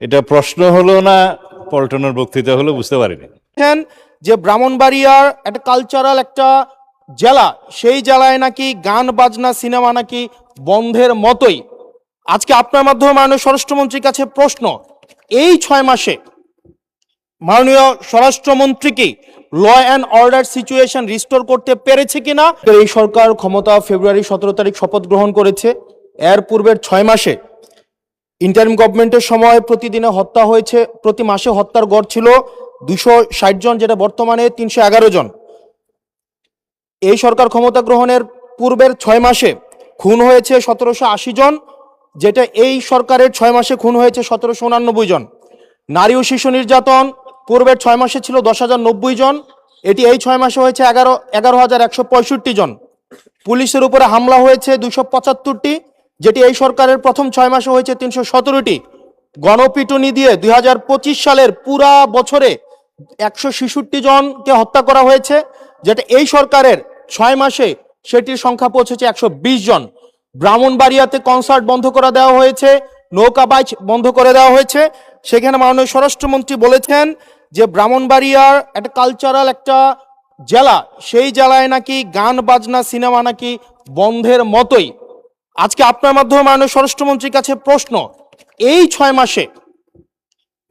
এটা প্রশ্ন হলো না পল্টনের বক্তৃতা হলো বুঝতে পারিনি। যে ব্রাহ্মণবাড়িয়ার একটা কালচারাল একটা জেলা, সেই জেলায় নাকি গান বাজনা সিনেমা নাকি বন্ধের মতোই। আজকে আপনার মাধ্যমে মাননীয় স্বরাষ্ট্রমন্ত্রীর কাছে প্রশ্ন, এই 6 মাসে মাননীয় স্বরাষ্ট্রমন্ত্রী law and order situation restore করতে পেরেছে কিনা? এই সরকার ক্ষমতা ফেব্রুয়ারি 17 তারিখ শপথ গ্রহণ করেছে। এর পূর্বের 6 মাসে ইন্টারিম গভর্নমেন্টের সময় প্রতিদিনে হত্যা হয়েছে, প্রতি মাসে হত্যার গড় ছিল 260 জন, যেটা বর্তমানে 311 জন। এই সরকার ক্ষমতা গ্রহণের পূর্বের 6 মাসে খুন হয়েছে 1780 জন, যেটা এই সরকারের 6 মাসে খুন হয়েছে 1789 জন। নারী ও শিশু নির্যাতন পূর্বের 6 মাসে ছিল 10,090 জন, এটি এই 6 মাসে হয়েছে 11,165 জন। পুলিশের উপরে হামলা হয়েছে 275টি, যেটি এই সরকারের প্রথম 6 মাসে হয়েছে 317টি। গণপিটুনি দিয়ে 2025 সালের পুরা বছরে 166 জনকে হত্যা করা হয়েছে, যেটা এই সরকারের 6 মাসে সেটির সংখ্যা পৌঁছেছে 120 জন। ব্রাহ্মণবাড়িয়াতে কনসার্ট বন্ধ করে দেওয়া হয়েছে, নৌকাবাইচ বন্ধ করে দেওয়া হয়েছে। সেখানে মাননীয় স্বরাষ্ট্রমন্ত্রী বলেছেন যে ব্রাহ্মণবাড়িয়ার একটা কালচারাল একটা জেলা, সেই জেলায় নাকি গান বাজনা সিনেমা নাকি বন্ধের মতোই। আজকে আপনার মাধ্যমে মাননীয় স্বরাষ্ট্রমন্ত্রীর কাছে প্রশ্ন, এই 6 মাসে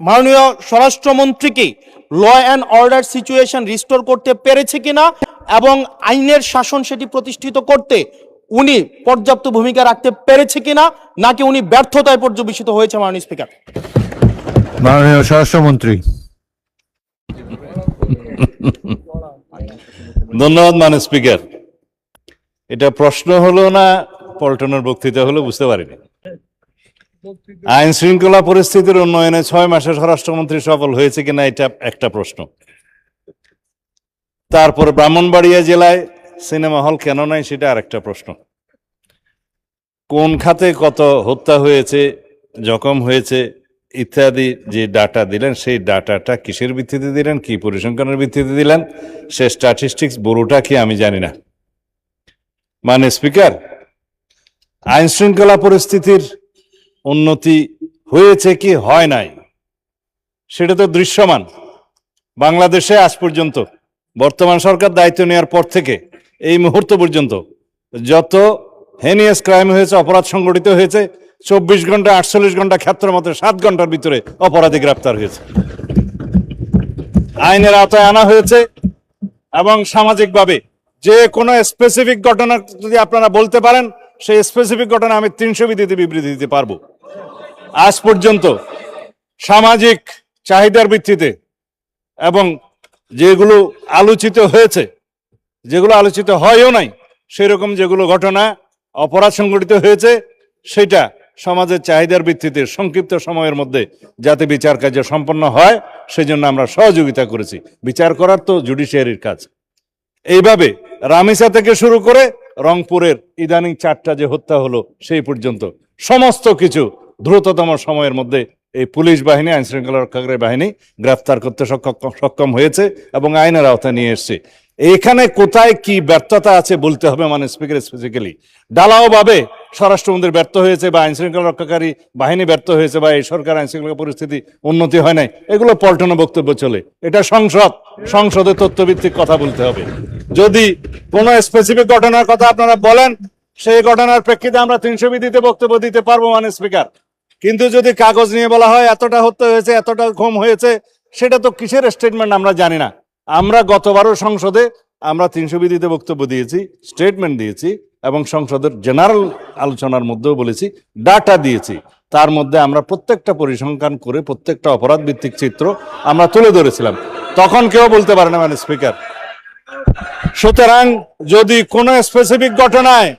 মাননীয় স্বরাষ্ট্রমন্ত্রী law and order situation restore করতে পেরেছে কিনা এবং আইনের শাসন সেটি প্রতিষ্ঠিত করতে উনি পর্যাপ্ত ভূমিকা রাখতে পেরেছে কিনা, নাকি উনি ব্যর্থতায় পর্যবেসিত হয়েছে? মাননীয় স্পিকার। মাননীয় স্বরাষ্ট্রমন্ত্রী। ধন্যবাদ মাননীয় স্পিকার। এটা প্রশ্ন হলো না পল্টনের বক্তৃতা হলো বুঝতে পারিনি। আইন শৃঙ্খলা পরিস্থিতির উন্নয়নে 6 মাসে স্বরাষ্ট্রমন্ত্রী সফল হয়েছে কিনা এটা একটা প্রশ্ন। তারপরে ব্রাহ্মণবাড়িয়া জেলায় সিনেমা হল কেন নাই সেটা আরেকটা প্রশ্ন। কোন খাতে কত হত্যা হয়েছে, জখম হয়েছে ইত্যাদি যে ডাটা দিলেন, সেই ডাটাটা কিসের ভিত্তিতে দিলেন, কি পরিসংখ্যানের ভিত্তিতে দিলেন, সে স্ট্যাটিস্টিক্স বড়টা কি আমি জানি না। মানে স্পিকার, আইন শৃঙ্খলা পরিস্থিতির উন্নতি হয়েছে কি হয় নাই সেটা তো দৃশ্যমান। বাংলাদেশে আজ পর্যন্ত বর্তমান সরকার দায়িত্ব নেওয়ার পর থেকে এই মুহূর্ত পর্যন্ত যত হেনিয়াস ক্রাইম হয়েছে, অপরাধ সংগঠিত হয়েছে, 24 ঘন্টা 48 ঘন্টা ক্ষেত্র মতো 7 ঘন্টার ভিতরে অপরাধী গ্রেপ্তার হয়েছে, আইনের আওতায় আনা হয়েছে। এবং সামাজিকভাবে যে কোনো স্পেসিফিক ঘটনা যদি আপনারা বলতে পারেন, সেই স্পেসিফিক ঘটনা আমি 300 বিধিতে বিবৃতি দিতে পারবো। আজ পর্যন্ত সামাজিক চাহিদার ভিত্তিতে এবং যেগুলো আলোচিত হয়েছে, যেগুলো আলোচিত হয়ও নাই, সেরকম যেগুলো ঘটনা অপরাধ সংগঠিত হয়েছে, সেটা সমাজের চাহিদার ভিত্তিতে সংক্ষিপ্ত সময়ের মধ্যে যাতে বিচার কার্য সম্পন্ন হয় সেজন্য আমরা সহযোগিতা করেছি। বিচার করার তো জুডিশিয়ারির কাজ। এইভাবে রামিসা থেকে শুরু করে রংপুরের ইদানিং 4টা যে হত্যা হলো সেই পর্যন্ত সমস্ত কিছু দ্রুততম সময়ের মধ্যে এই পুলিশ বাহিনী, আইন শৃঙ্খলা রক্ষাকারী বাহিনী গ্রেফতার করতে সক্ষম হয়েছে এবং আইনের আওতায় নিয়ে এসছে। এখানে কোথায় কি ব্যর্থতা আছে বলতে হবে। মানে স্পিকার, স্পেসিক্যালি ডালাও ভাবে স্বরাষ্ট্রমন্ত্রী ব্যর্থ হয়েছে বা আইন শৃঙ্খলা রক্ষাকারী বাহিনী ব্যর্থ হয়েছে বা এই সরকার আইন শৃঙ্খলা পরিস্থিতি উন্নতি হয় নাই, এগুলো পল্টন বক্তব্য চলে। এটা সংসদে তথ্যভিত্তিক কথা বলতে হবে। যদি কোনো স্পেসিফিক ঘটনার কথা আপনারা বলেন, সেই ঘটনার প্রেক্ষিতে আমরা 300 বিধিতে বক্তব্য দিতে পারবো মানে স্পিকার। কিন্তু যদি কাগজ নিয়ে বলা হয় এতটা হত্যা হয়েছে, এতটা ঘুম হয়েছে, সেটা তো কিসের স্টেটমেন্ট আমরা জানি না। আমরা গতবারও সংসদে আমরা 300 বিধিতে বক্তব্য দিয়েছি, স্টেটমেন্ট দিয়েছি এবং সংসদের জেনারেল আলোচনার মধ্যেও বলেছি, ডাটা দিয়েছি। তার মধ্যে আমরা প্রত্যেকটা পরিসংখ্যান করে প্রত্যেকটা অপরাধ ভিত্তিক চিত্র আমরা তুলে ধরেছিলাম। তখন কেউ বলতে পারে না মানে স্পিকার। সুতরাং যদি কোনো স্পেসিফিক ঘটনায়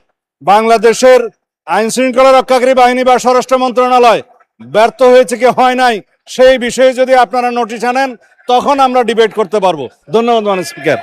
বাংলাদেশের আইন শৃঙ্খলা রক্ষাকারী বাহিনী বা স্বরাষ্ট্র মন্ত্রণালয় ব্যর্থ হয়েছে কি হয় নাই, সেই বিষয়ে যদি আপনারা নোটিশ আনেন, তখন আমরা ডিবেট করতে পারবো। ধন্যবাদ মাননীয় স্পিকার।